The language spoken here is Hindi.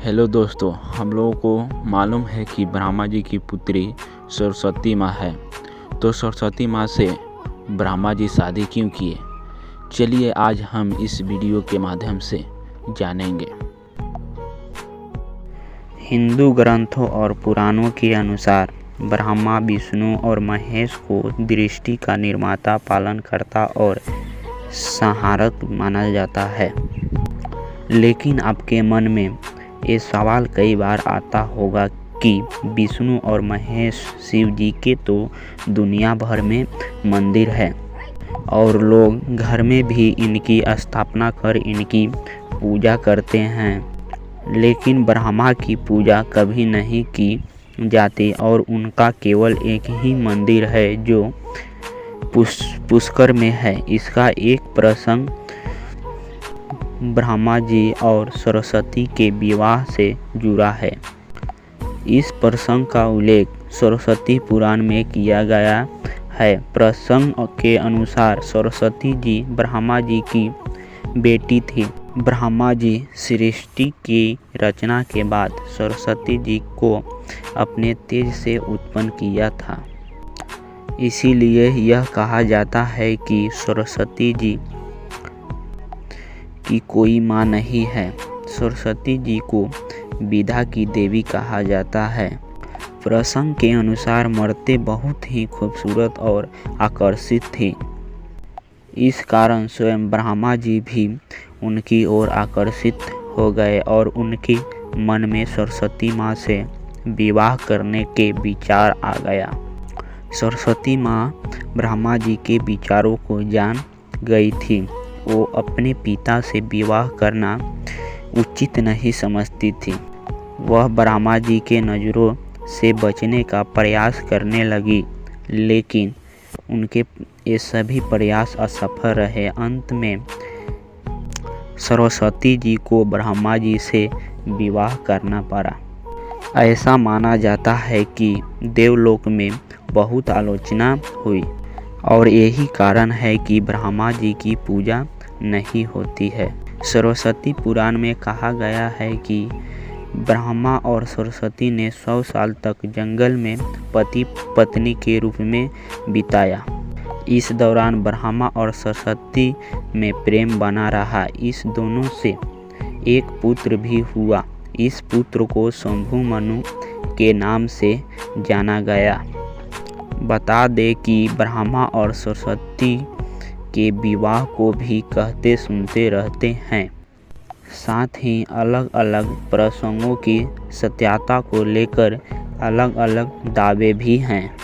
हेलो दोस्तों, हम लोगों को मालूम है कि ब्रह्मा जी की पुत्री सरस्वती माँ है। तो सरस्वती माँ से ब्रह्मा जी शादी क्यों किए, चलिए आज हम इस वीडियो के माध्यम से जानेंगे। हिंदू ग्रंथों और पुराणों के अनुसार ब्रह्मा विष्णु और महेश को सृष्टि का निर्माता, पालनकर्ता और संहारक माना जाता है। लेकिन आपके मन में ये सवाल कई बार आता होगा कि विष्णु और महेश शिव जी के तो दुनिया भर में मंदिर है और लोग घर में भी इनकी स्थापना कर इनकी पूजा करते हैं, लेकिन ब्रह्मा की पूजा कभी नहीं की जाती और उनका केवल एक ही मंदिर है जो पुष्कर में है। इसका एक प्रसंग ब्रह्मा जी और सरस्वती के विवाह से जुड़ा है। इस प्रसंग का उल्लेख सरस्वती पुराण में किया गया है। प्रसंग के अनुसार सरस्वती जी ब्रह्मा जी की बेटी थी। ब्रह्मा जी सृष्टि की रचना के बाद सरस्वती जी को अपने तेज से उत्पन्न किया था। इसीलिए यह कहा जाता है कि सरस्वती जी की कोई माँ नहीं है। सरस्वती जी को विद्या की देवी कहा जाता है। प्रसंग के अनुसार मूर्ति बहुत ही खूबसूरत और आकर्षित थी। इस कारण स्वयं ब्रह्मा जी भी उनकी ओर आकर्षित हो गए और उनके मन में सरस्वती माँ से विवाह करने के विचार आ गया। सरस्वती माँ ब्रह्मा जी के विचारों को जान गई थी। वो अपने पिता से विवाह करना उचित नहीं समझती थी। वह ब्रह्मा जी के नज़रों से बचने का प्रयास करने लगी, लेकिन उनके ये सभी प्रयास असफल रहे। अंत में सरस्वती जी को ब्रह्मा जी से विवाह करना पड़ा। ऐसा माना जाता है कि देवलोक में बहुत आलोचना हुई और यही कारण है कि ब्रह्मा जी की पूजा नहीं होती है। सरस्वती पुराण में कहा गया है कि ब्रह्मा और सरस्वती ने 100 साल तक जंगल में पति पत्नी के रूप में बिताया। इस दौरान ब्रह्मा और सरस्वती में प्रेम बना रहा। इस दोनों से एक पुत्र भी हुआ। इस पुत्र को शंभु मनु के नाम से जाना गया। बता दें कि ब्रह्मा और सरस्वती के विवाह को भी कहते सुनते रहते हैं। साथ ही अलग अलग प्रसंगों की सत्यता को लेकर अलग अलग दावे भी हैं।